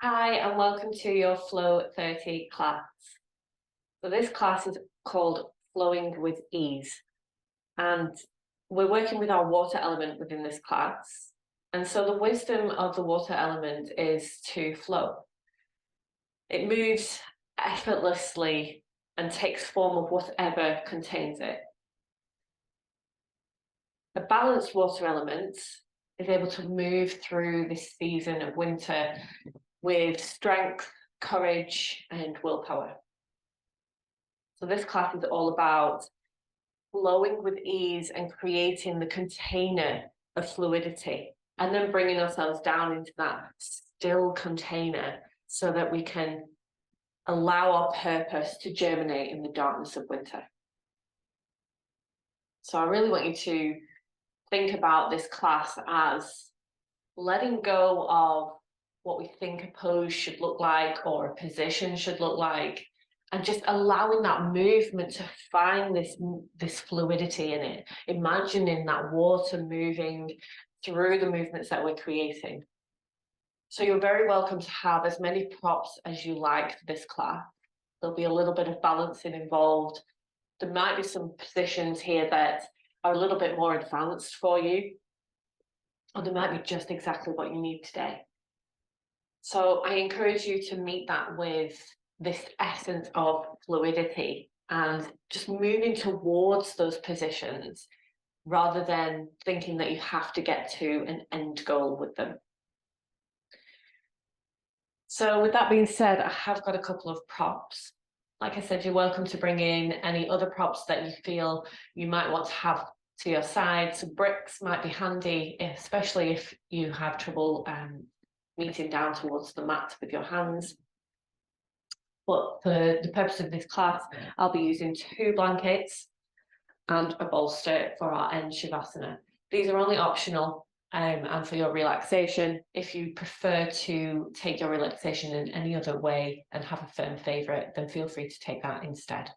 Hi, and welcome to your Flow 30 class. So this class is called Flowing with Ease, and we're working with our water element within this class. And so the wisdom of the water element is to flow. It moves effortlessly and takes form of whatever contains it. A balanced water element is able to move through this season of winter with strength, courage, and willpower. So this class is all about flowing with ease and creating the container of fluidity, and then bringing ourselves down into that still container so that we can allow our purpose to germinate in the darkness of winter. So I really want you to think about this class as letting go of what we think a pose should look like or a position should look like, and just allowing that movement to find this fluidity in it, imagining that water moving through the movements that we're creating. So you're very welcome to have as many props as you like for this class. There'll be a little bit of balancing involved. There might be some positions here that are a little bit more advanced for you, or they might be just exactly what you need today. So I encourage you to meet that with this essence of fluidity and just moving towards those positions rather than thinking that you have to get to an end goal with them. So with that being said, I have got a couple of props. Like I said, you're welcome to bring in any other props that you feel you might want to have to your side. So bricks might be handy, especially if you have trouble meeting down towards the mat with your hands. But for the purpose of this class, I'll be using 2 blankets and a bolster for our end Shavasana. These are only optional and for your relaxation. If you prefer to take your relaxation in any other way and have a firm favourite, then feel free to take that instead.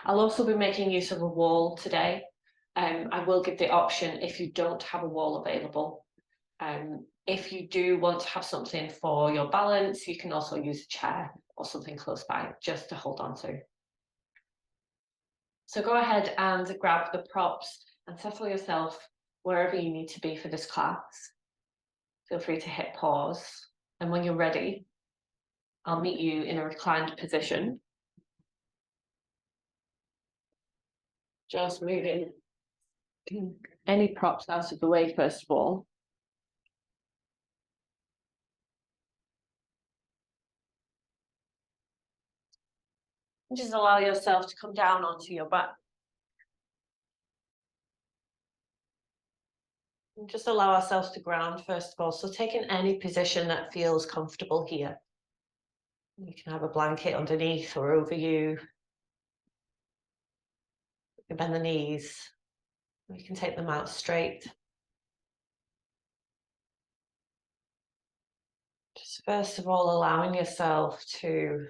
I'll also be making use of a wall today. I will give the option if you don't have a wall available. If you do want to have something for your balance, you can also use a chair or something close by just to hold on to. So go ahead and grab the props and settle yourself wherever you need to be for this class. Feel free to hit pause, and when you're ready, I'll meet you in a reclined position. Just moving any props out of the way first of all. Just allow yourself to come down onto your back. And just allow ourselves to ground first of all. So taking any position that feels comfortable here. You can have a blanket underneath or over you. You can bend the knees. You can take them out straight. Just first of all, allowing yourself to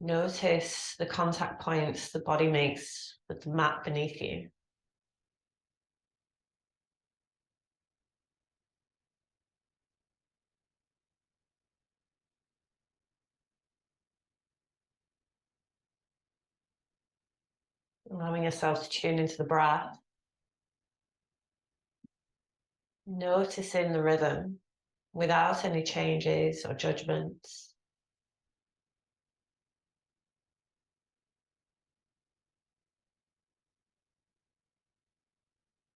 notice the contact points the body makes with the mat beneath you. Allowing yourself to tune into the breath. Noticing the rhythm without any changes or judgments.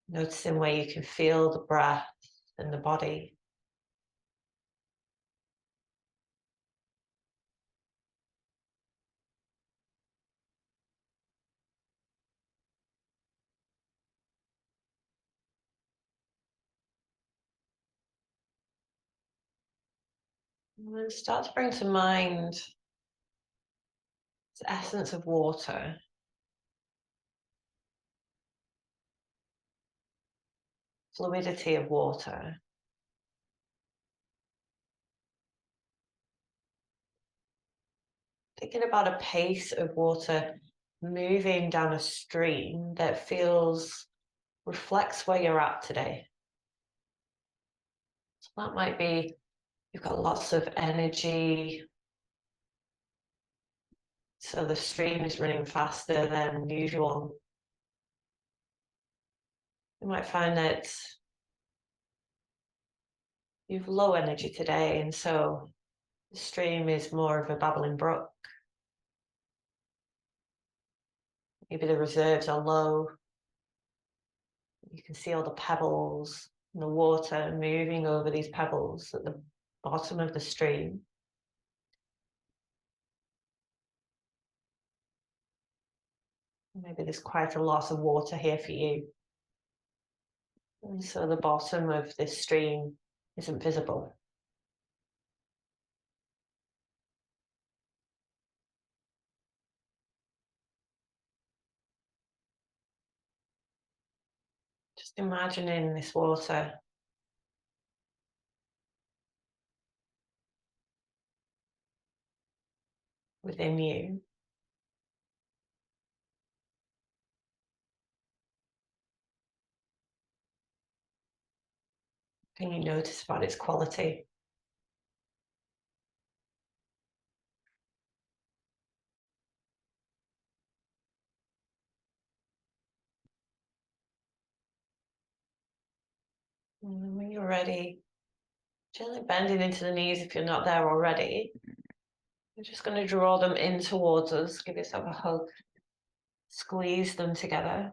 Noticing where you can feel the breath in the body. And then start to bring to mind the essence of water. Fluidity of water. Thinking about a pace of water moving down a stream that reflects where you're at today. So that might be You've got lots of energy. So the stream is running faster than usual. You might find that you've low energy today, and so the stream is more of a babbling brook. Maybe the reserves are low. You can see all the pebbles and the water moving over these pebbles at the bottom of the stream. Maybe there's quite a lot of water here for you. And so the bottom of this stream isn't visible. Just imagining this water within you. Can you notice about its quality? And when you're ready, gently bending into the knees if you're not there already. You're just going to draw them in towards us. Give yourself a hug. Squeeze them together.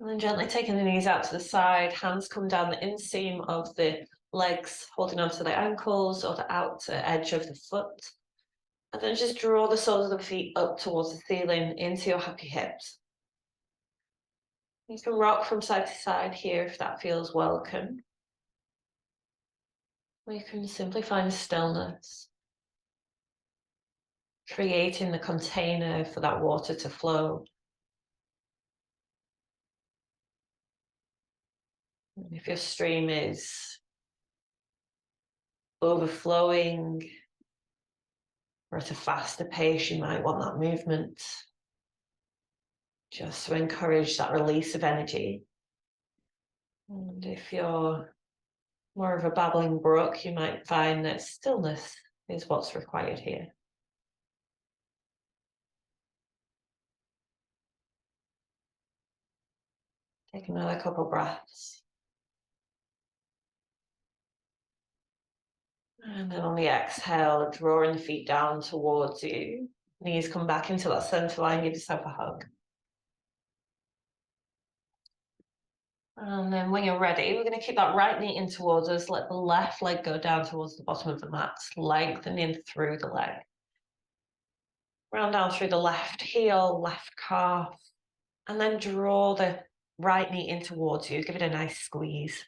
And then gently taking the knees out to the side, hands come down the inseam of the legs, holding onto the ankles or the outer edge of the foot. And then just draw the soles of the feet up towards the ceiling into your happy hips. You can rock from side to side here if that feels welcome. Or you can simply find stillness, creating the container for that water to flow. And if your stream is overflowing or at a faster pace, you might want that movement just to encourage that release of energy. And if you're more of a babbling brook, you might find that stillness is what's required here. Take another couple breaths. And then on the exhale, drawing the feet down towards you. Knees come back into that center line, give yourself a hug. And then when you're ready, we're going to keep that right knee in towards us. Let the left leg go down towards the bottom of the mat, lengthening through the leg. Round down through the left heel, left calf, and then draw the right knee in towards you. Give it a nice squeeze.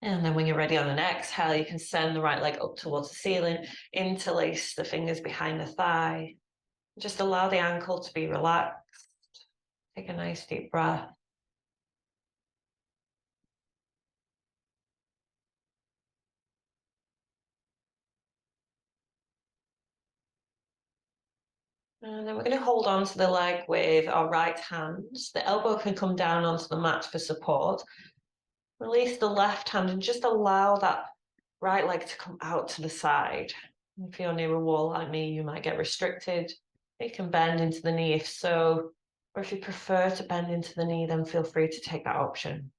And then when you're ready on an exhale, you can send the right leg up towards the ceiling, interlace the fingers behind the thigh. Just allow the ankle to be relaxed. Take a nice deep breath. And then we're going to hold on to the leg with our right hand. The elbow can come down onto the mat for support. Release the left hand and just allow that right leg to come out to the side. If you're near a wall like me, you might get restricted. You can bend into the knee if so, or if you prefer to bend into the knee, then feel free to take that option.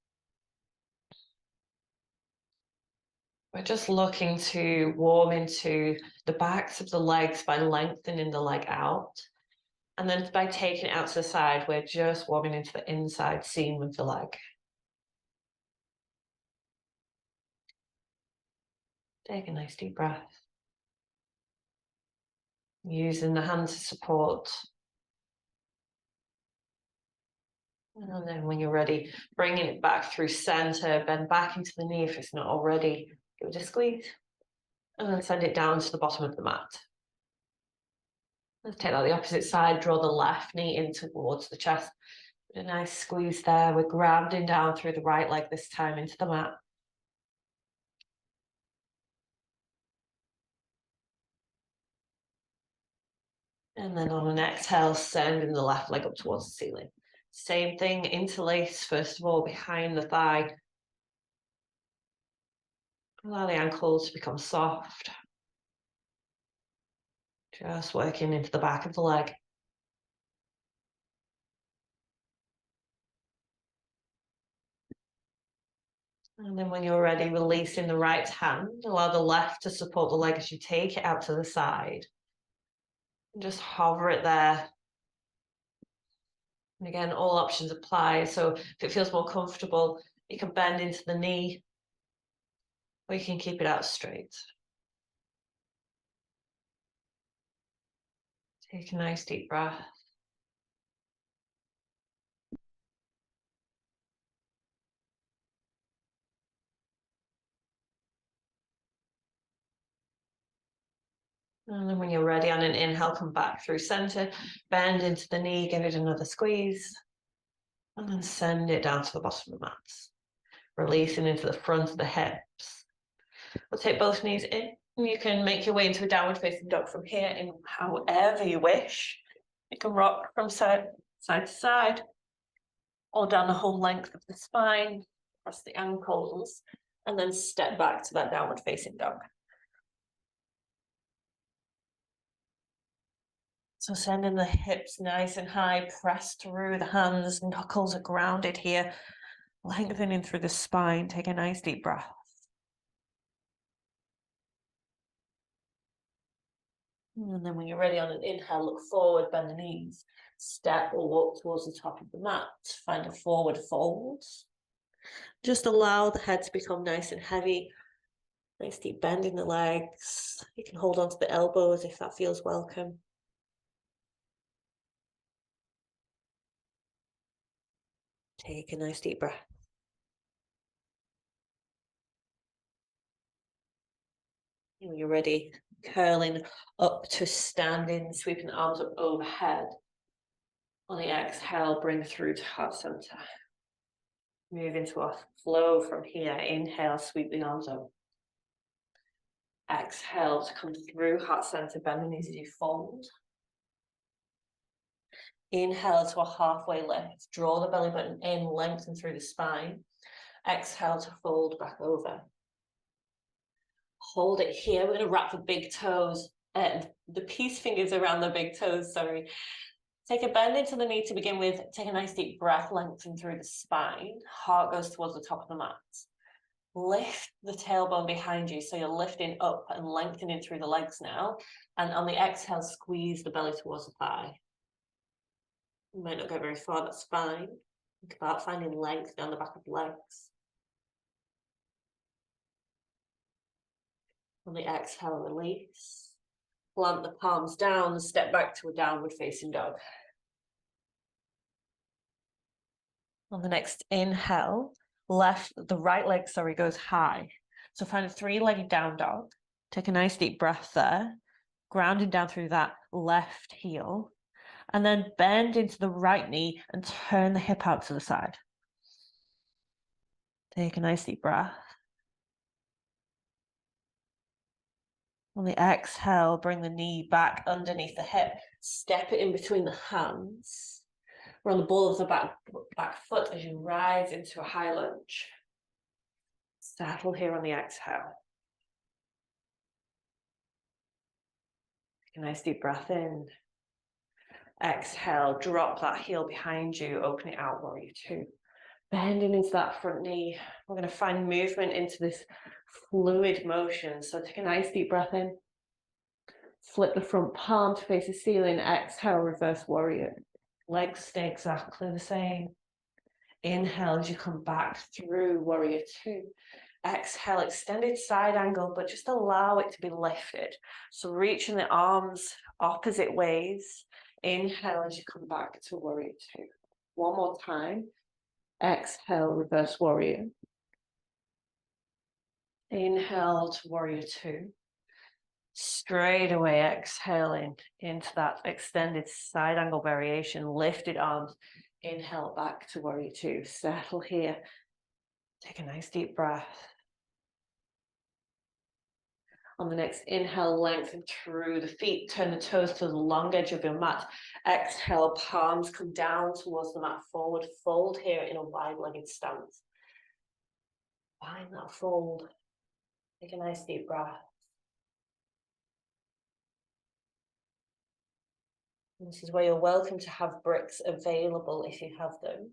We're just looking to warm into the backs of the legs by lengthening the leg out. And then by taking it out to the side, we're just warming into the inside seam of the leg. Take a nice deep breath. Using the hand to support. And then when you're ready, bringing it back through center, bend back into the knee if it's not already. Give it a squeeze. And then send it down to the bottom of the mat. Let's take that the opposite side, draw the left knee in towards the chest. A nice squeeze there. We're grounding down through the right leg this time into the mat. And then on an exhale, sending the left leg up towards the ceiling. Same thing, interlace first of all behind the thigh. Allow the ankles to become soft. Just working into the back of the leg. And then when you're ready, releasing the right hand, allow the left to support the leg as you take it out to the side. And just hover it there. And again, all options apply. So if it feels more comfortable, you can bend into the knee, or you can keep it out straight. Take a nice deep breath. And then when you're ready, on an inhale, come back through center, bend into the knee, give it another squeeze, and then send it down to the bottom of the mat. Releasing into the front of the hips. We'll take both knees in. You can make your way into a downward facing dog from here in however you wish. You can rock from side to side, or down the whole length of the spine, across the ankles, and then step back to that downward facing dog. So sending the hips nice and high, press through the hands, knuckles are grounded here, lengthening through the spine. Take a nice deep breath. And then when you're ready, on an inhale, look forward, bend the knees, step or walk towards the top of the mat, find a forward fold. Just allow the head to become nice and heavy. Nice deep bend in the legs. You can hold on to the elbows if that feels welcome. Take a nice deep breath. When you're ready, curling up to standing, sweeping the arms up overhead. On the exhale, bring through to heart center. Move into a flow from here. Inhale, sweep the arms up. Exhale to come through heart center, bend the knees as you fold. Inhale to a halfway lift. Draw the belly button in, lengthen through the spine. Exhale to fold back over. Hold it here. We're going to wrap the big toes, the peace fingers around the big toes, sorry. Take a bend into the knee to begin with. Take a nice deep breath, lengthen through the spine. Heart goes towards the top of the mat. Lift the tailbone behind you, so you're lifting up and lengthening through the legs now. And on the exhale, squeeze the belly towards the thigh. You might not go very far, that's fine. Think about finding length down the back of the legs. On the exhale, release. Plant the palms down and step back to a downward facing dog. On the next inhale, the right leg, goes high. So find a three-legged down dog. Take a nice deep breath there, grounding down through that left heel, and then bend into the right knee and turn the hip out to the side. Take a nice deep breath. On the exhale, bring the knee back underneath the hip, step it in between the hands. We're on the ball of the back foot as you rise into a high lunge. Settle here on the exhale. Take a nice deep breath in. Exhale, drop that heel behind you, open it out, warrior two. Bending into that front knee. We're going to find movement into this fluid motion. So take a nice deep breath in. Flip the front palm to face the ceiling. Exhale, reverse warrior. Legs stay exactly the same. Inhale as you come back through warrior two. Exhale, extended side angle, but just allow it to be lifted. So reaching the arms opposite ways. Inhale as you come back to warrior two. One more time. Exhale, reverse warrior. Inhale to warrior two. Straight away exhaling into that extended side angle variation. Lifted arms. Inhale back to warrior two. Settle here. Take a nice deep breath. On the next inhale, lengthen through the feet, turn the toes to the long edge of your mat. Exhale, palms come down towards the mat, forward fold here in a wide-legged stance. Find that fold. Take a nice deep breath. And this is where you're welcome to have bricks available if you have them.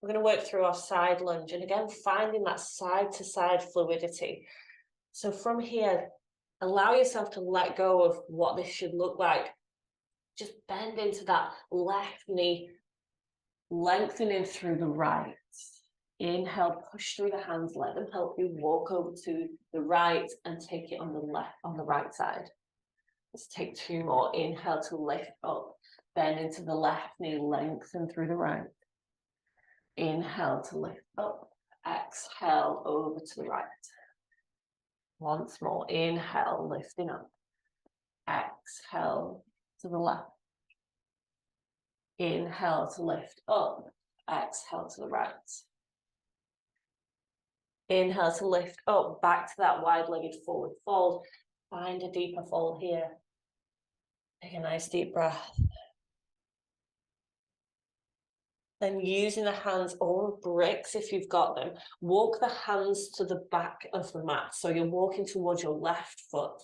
We're going to work through our side lunge, and again, finding that side-to-side fluidity. So from here, allow yourself to let go of what this should look like. Just bend into that left knee, lengthening through the right. Inhale, push through the hands, let them help you walk over to the right and take it on the right side. Let's take 2 more. Inhale to lift up, bend into the left knee, lengthen through the right. Inhale to lift up, exhale over to the right. Once more, inhale, lifting up, exhale to the left. Inhale to lift up, exhale to the right. Inhale to lift up, back to that wide-legged forward fold. Find a deeper fold here. Take a nice deep breath. Then using the hands or bricks if you've got them, walk the hands to the back of the mat. So you're walking towards your left foot.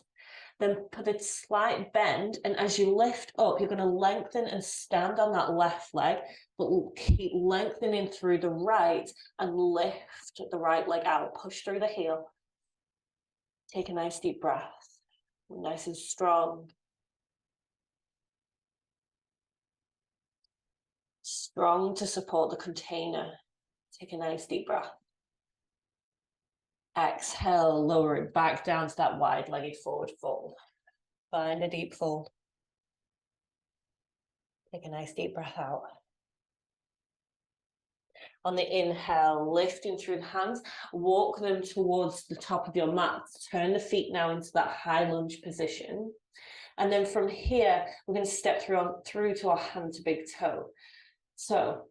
Then put a slight bend, and as you lift up, you're going to lengthen and stand on that left leg, but keep lengthening through the right and lift the right leg out. Push through the heel. Take a nice deep breath. Nice and strong. Strong to support the container. Take a nice deep breath. Exhale, lower it back down to that wide-legged forward fold. Find a deep fold. Take a nice deep breath out. On the inhale, lifting through the hands, walk them towards the top of your mat. Turn the feet now into that high lunge position. And then from here, we're going to step through to our hand to big toe. So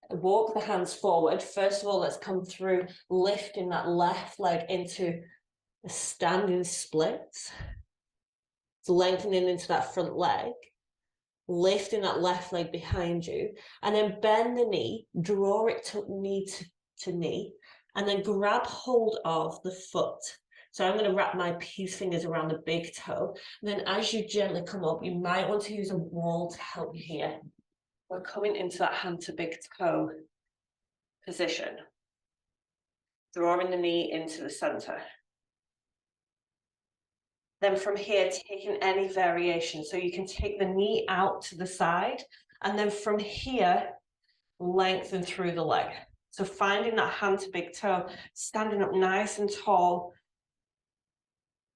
walk the hands forward. First of all, let's come through, lifting that left leg into a standing split. So lengthening into that front leg, lifting that left leg behind you, and then bend the knee, draw it to knee to knee, and then grab hold of the foot. So I'm going to wrap my peace fingers around the big toe. And then as you gently come up, you might want to use a wall to help you here. We're coming into that hand to big toe position, drawing the knee into the center. Then from here, taking any variation. So you can take the knee out to the side, and then from here, lengthen through the leg. So finding that hand to big toe, standing up nice and tall.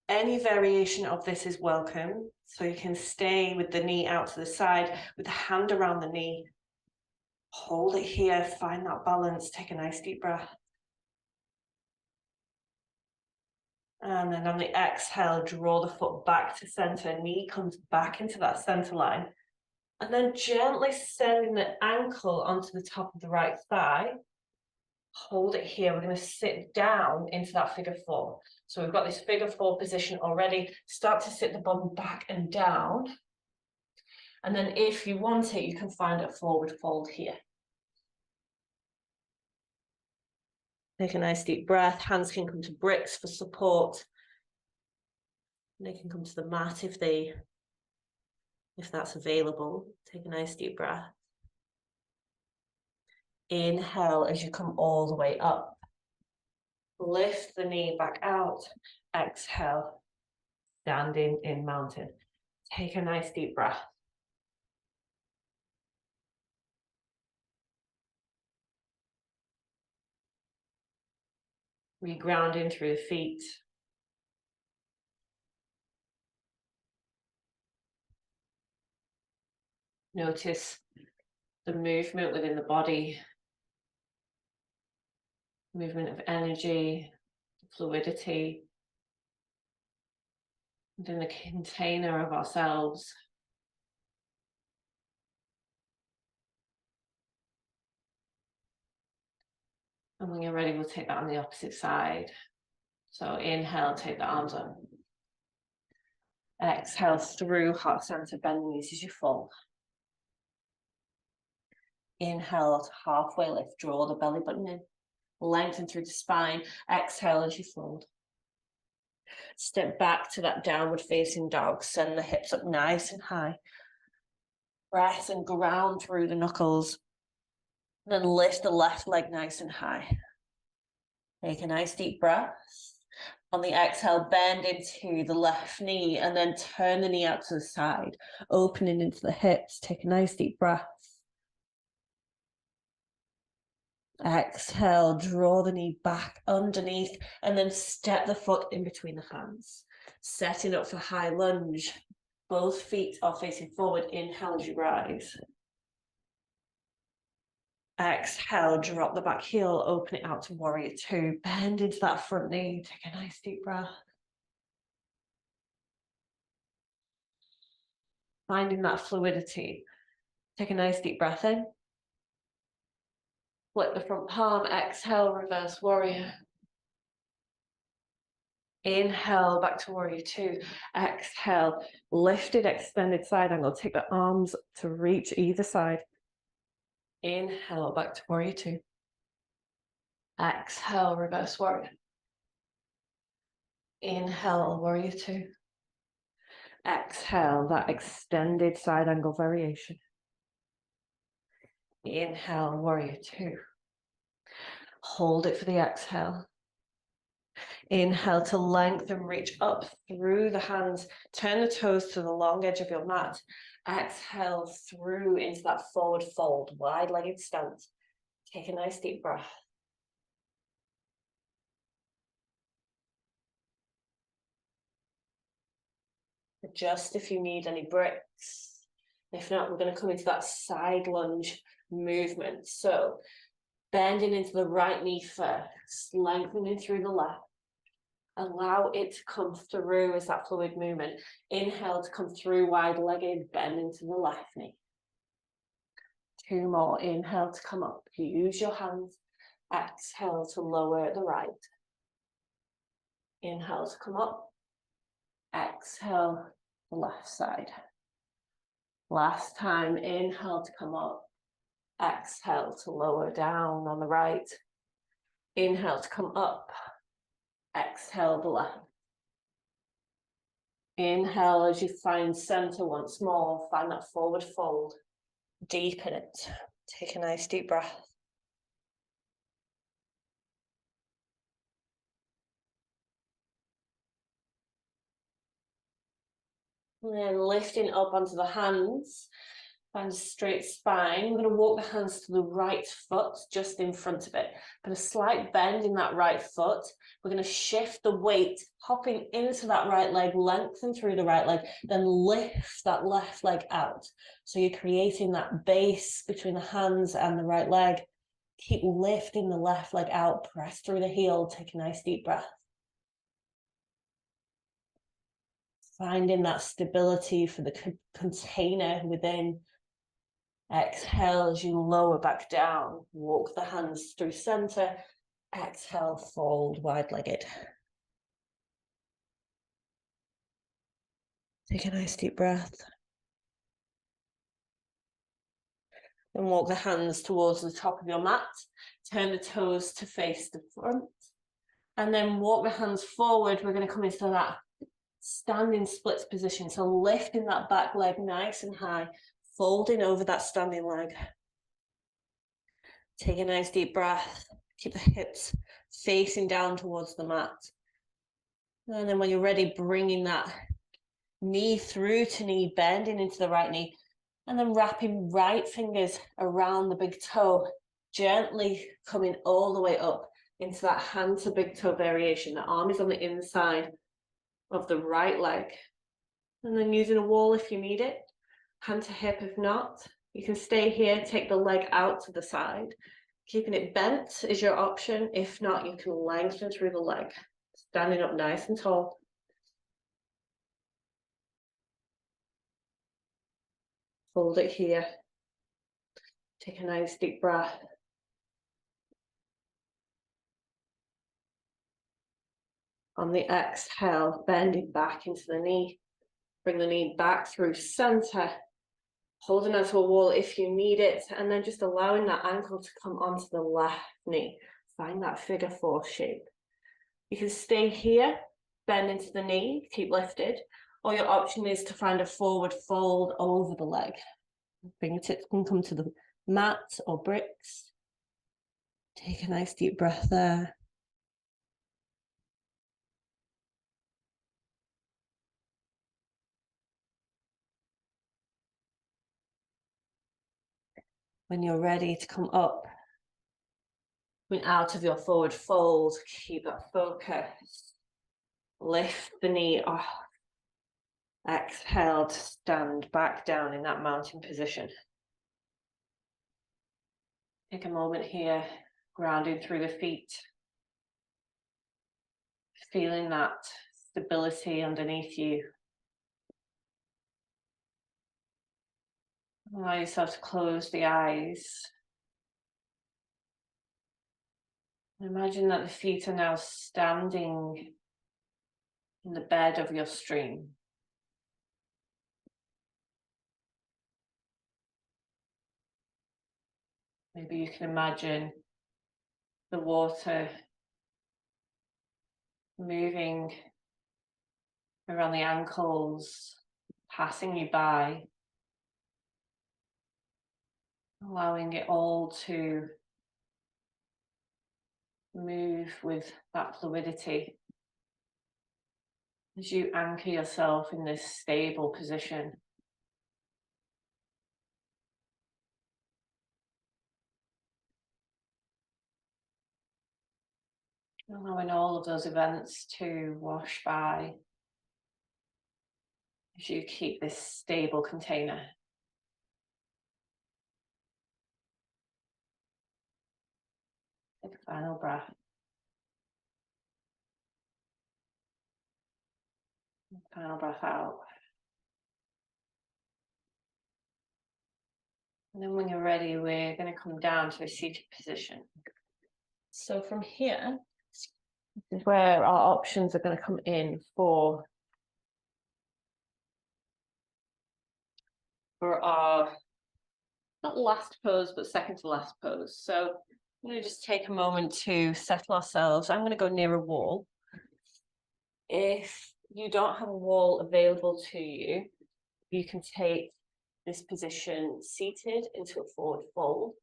Any variation of this is welcome. So you can stay with the knee out to the side, with the hand around the knee. Hold it here, find that balance, take a nice deep breath. And then on the exhale, draw the foot back to center, knee comes back into that center line. And then gently sending the ankle onto the top of the right thigh. Hold it here, we're going to sit down into that figure 4. So we've got this figure 4 position already. Start to sit the bum back and down. And then if you want it, you can find a forward fold here. Take a nice deep breath. Hands can come to bricks for support. And they can come to the mat if that's available. Take a nice deep breath. Inhale as you come all the way up. Lift the knee back out. Exhale. Standing in mountain. Take a nice deep breath. Regrounding through the feet. Notice the movement within the body. Movement of energy, fluidity. Within the container of ourselves. And when you're ready, we'll take that on the opposite side. So inhale, take the arms up. Exhale through heart center, bend the knees as you fold. Inhale to halfway lift, draw the belly button in. Lengthen through the spine. Exhale as you fold. Step back to that downward facing dog. Send the hips up nice and high. Press and ground through the knuckles. Then lift the left leg nice and high. Take a nice deep breath. On the exhale, bend into the left knee and then turn the knee out to the side, opening into the hips. Take a nice deep breath. Exhale, draw the knee back underneath and then step the foot in between the hands. Setting up for high lunge. Both feet are facing forward. Inhale as you rise. Exhale, drop the back heel, open it out to warrior two. Bend into that front knee. Take a nice deep breath. Finding that fluidity. Take a nice deep breath in. Flip the front palm. Exhale, reverse warrior. Inhale, back to warrior two. Exhale, lifted, extended side angle. Take the arms to reach either side. Inhale, back to warrior two. Exhale, reverse warrior. Inhale, warrior two. Exhale, that extended side angle variation. Inhale, warrior two. Hold it for the exhale. Inhale to lengthen, reach up through the hands. Turn the toes to the long edge of your mat. Exhale through into that forward fold, wide-legged stance. Take a nice deep breath. Adjust if you need any bricks. If not, we're going to come into that side lunge movement. So bending into the right knee first, lengthening through the left. Allow it to come through as that fluid movement. Inhale to come through wide-legged, bend into the left knee. Two more. Inhale to come up. Use your hands. Exhale to lower the right. Inhale to come up. Exhale the left side. Last time. Inhale to come up. Exhale to lower down on the right. Inhale to come up. Exhale the left. Inhale as you find center once more. Find that forward fold. Deepen it. Take a nice deep breath. And then lifting up onto the hands. Find a straight spine. We're going to walk the hands to the right foot, just in front of it. Put a slight bend in that right foot. We're going to shift the weight, hopping into that right leg, lengthen through the right leg, then lift that left leg out. So you're creating that base between the hands and the right leg. Keep lifting the left leg out, press through the heel, take a nice deep breath. Finding that stability for the container within. Exhale as you lower back down. Walk the hands through center. Exhale, fold wide-legged. Take a nice deep breath. Then walk the hands towards the top of your mat. Turn the toes to face the front. And then walk the hands forward. We're going to come into that standing splits position. So lifting that back leg nice and high. Folding over that standing leg. Take a nice deep breath. Keep the hips facing down towards the mat. And then when you're ready, bringing that knee through to knee, bending into the right knee. And then wrapping right fingers around the big toe. Gently coming all the way up into that hand to big toe variation. The arm is on the inside of the right leg. And then using a wall if you need it. Hand to hip if not. You can stay here, take the leg out to the side. Keeping it bent is your option. If not, you can lengthen through the leg. Standing up nice and tall. Hold it here. Take a nice deep breath. On the exhale, bend it back into the knee. Bring the knee back through center, holding onto a wall if you need it, and then just allowing that ankle to come onto the left knee. Find that figure four shape. You can stay here, bend into the knee, keep lifted, or your option is to find a forward fold over the leg. Fingertips can come to the mat or bricks. Take a nice deep breath there. When you're ready to come up, coming out of your forward fold, keep that focus. Lift the knee off. Exhale to stand back down in that mountain position. Take a moment here, grounding through the feet. Feeling that stability underneath you. Allow yourself to close the eyes. Imagine that the feet are now standing in the bed of your stream. Maybe you can imagine the water moving around the ankles, passing you by, allowing it all to move with that fluidity as you anchor yourself in this stable position. Allowing all of those events to wash by as you keep this stable container. Take a final breath. Final breath out. And then when you're ready, we're going to come down to a seated position. So from here, this is where our options are going to come in for our, not last pose, but second to last pose. So I'm going to just take a moment to settle ourselves. I'm going to go near a wall. If you don't have a wall available to you, you can take this position seated into a forward fold.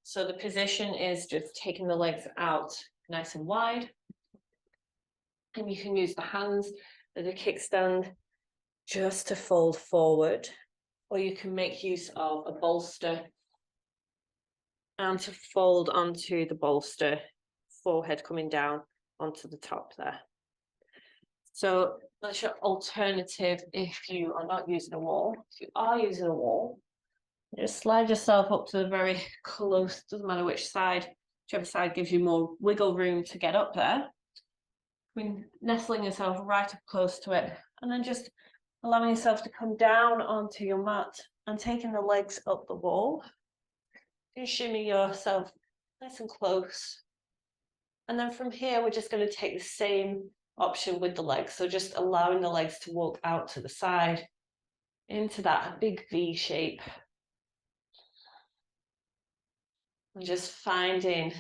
So the position is just taking the legs out nice and wide. And you can use the hands as a kickstand just to fold forward, or you can make use of a bolster and to fold onto the bolster, forehead coming down onto the top there. So that's your alternative if you are not using a wall. If you are using a wall, just slide yourself up to the very close, doesn't matter which side, whichever side gives you more wiggle room to get up there. I mean, nestling yourself right up close to it, and then just allowing yourself to come down onto your mat and taking the legs up the wall. You shimmy yourself nice and close. And then from here, we're just going to take the same option with the legs. So just allowing the legs to walk out to the side into that big V shape. And just finding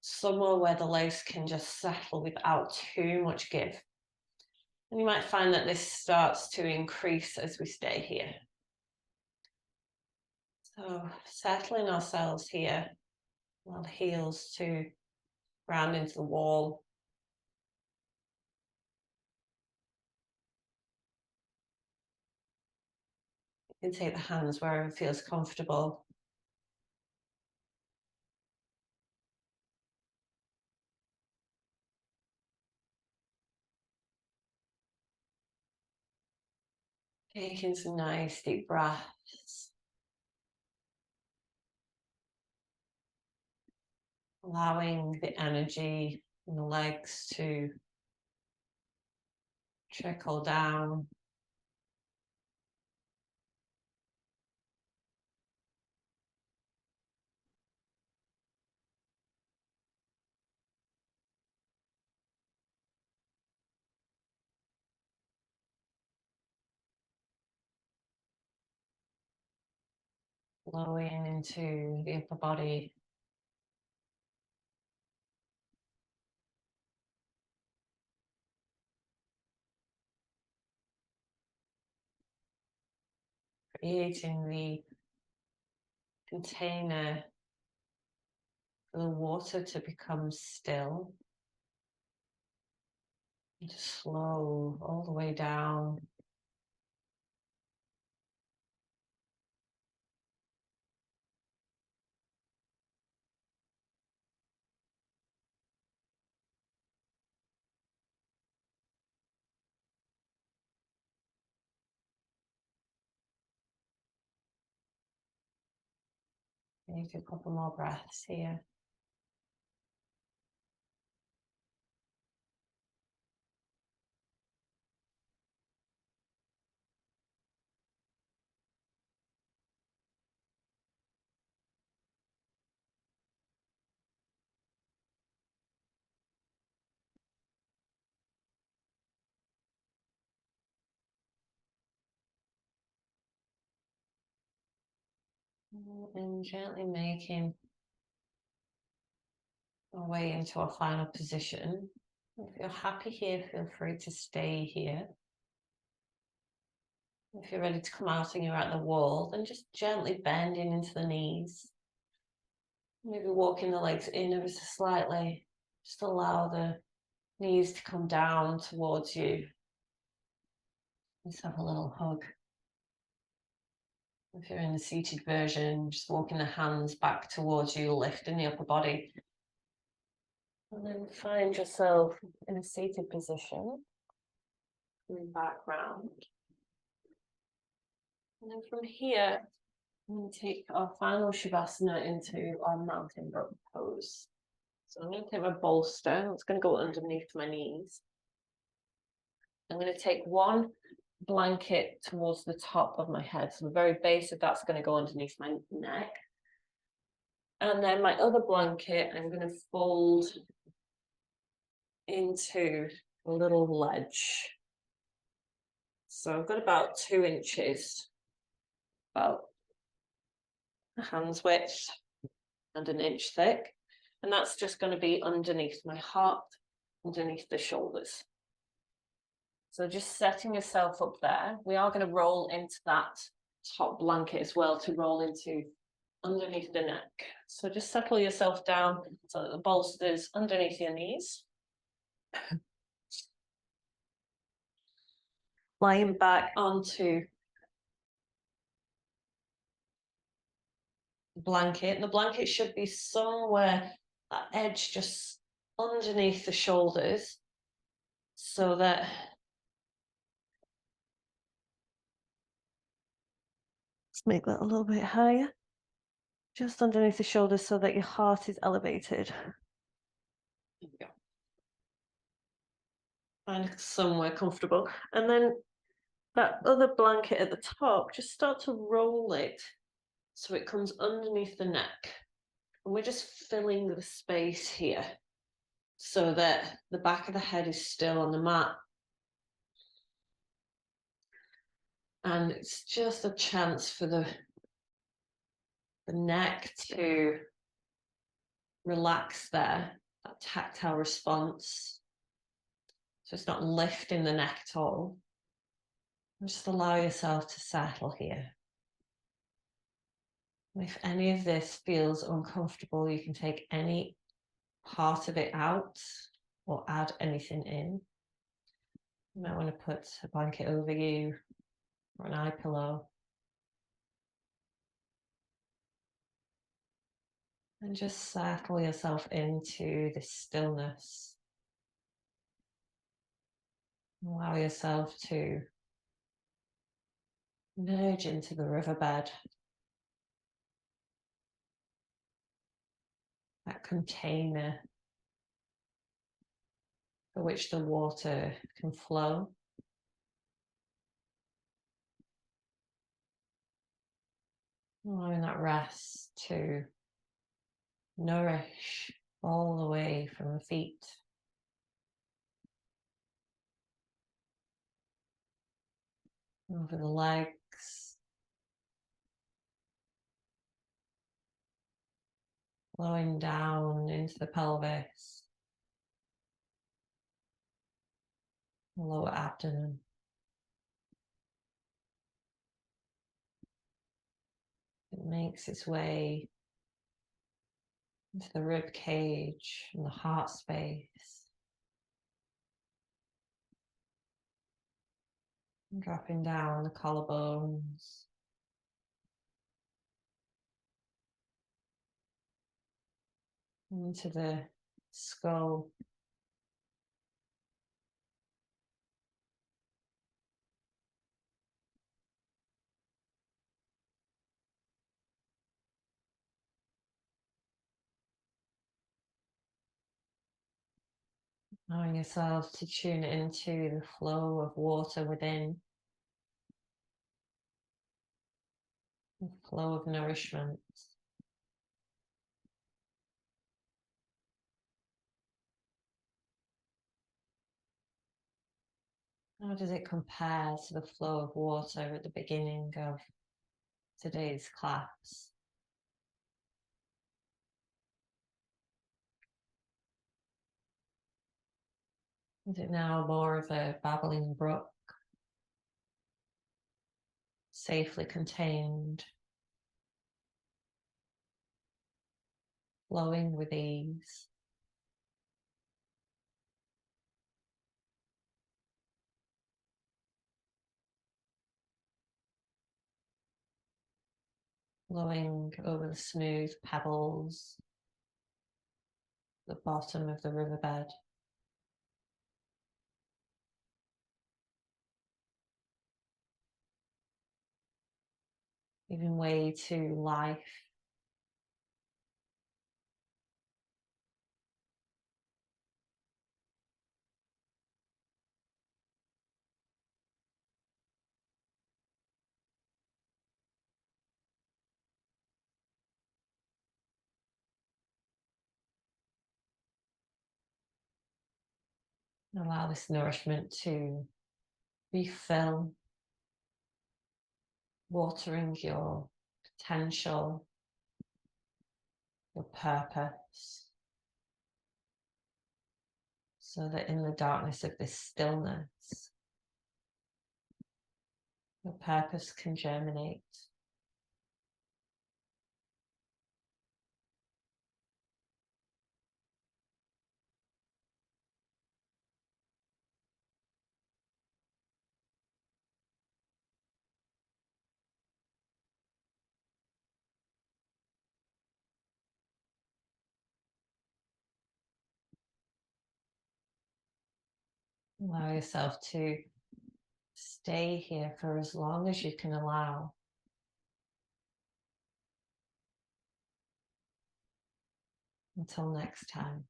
somewhere where the legs can just settle without too much give. And you might find that this starts to increase as we stay here. So settling ourselves here, while heels to ground into the wall. You can take the hands wherever it feels comfortable. Taking some nice deep breaths. Allowing the energy in the legs to trickle down. flowing into the upper body. Creating the container for the water to become still. And to slow all the way down. Maybe a couple more breaths here. And gently making our way into our final position. If you're happy here, feel free to stay here. If you're ready to come out and you're at the wall, then just gently bending into the knees. Maybe walking the legs in ever so slightly. Just allow the knees to come down towards you. Let's have a little hug. If you're in the seated version, just walking the hands back towards you, lifting the upper body. And then find yourself in a seated position. Coming back round. And then from here, I'm going to take our final Shavasana into our mountain rope pose. So I'm going to take my bolster, it's going to go underneath my knees. I'm going to take one blanket towards the top of my head. So the very base of that's going to go underneath my neck. And then my other blanket, I'm going to fold into a little ledge. So I've got about 2 inches, about a hand's width and an inch thick. And that's just going to be underneath my heart, underneath the shoulders. So just setting yourself up there. We are going to roll into that top blanket as well to roll into underneath the neck. So just settle yourself down so that the bolster's underneath your knees. Lying back onto the blanket. And the blanket should be somewhere, that edge just underneath the shoulders, so that let's make that a little bit higher. Just underneath the shoulders so that your heart is elevated. There we go. Find somewhere comfortable. And then that other blanket at the top, just start to roll it so it comes underneath the neck. And we're just filling the space here so that the back of the head is still on the mat. And it's just a chance for the neck to relax there, that tactile response. So it's not lifting the neck at all. Just allow yourself to settle here. If any of this feels uncomfortable, you can take any part of it out or add anything in. You might want to put a blanket over you or an eye pillow. And just settle yourself into this stillness. Allow yourself to merge into the riverbed. That container for which the water can flow. Allowing that rest to nourish all the way from the feet. Over the legs. flowing down into the pelvis, lower abdomen. It makes its way into the rib cage and the heart space. And dropping down the collarbones. Into the skull. Allowing yourself to tune into the flow of water within, the flow of nourishment. How does it compare to the flow of water at the beginning of today's class? Is it now more of a babbling brook, safely contained, flowing with ease? Flowing over the smooth pebbles, the bottom of the riverbed. Giving way to life. Allow this nourishment to refill, watering your potential, your purpose, so that in the darkness of this stillness, your purpose can germinate. Allow yourself to stay here for as long as you can allow. Until next time.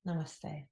Namaste.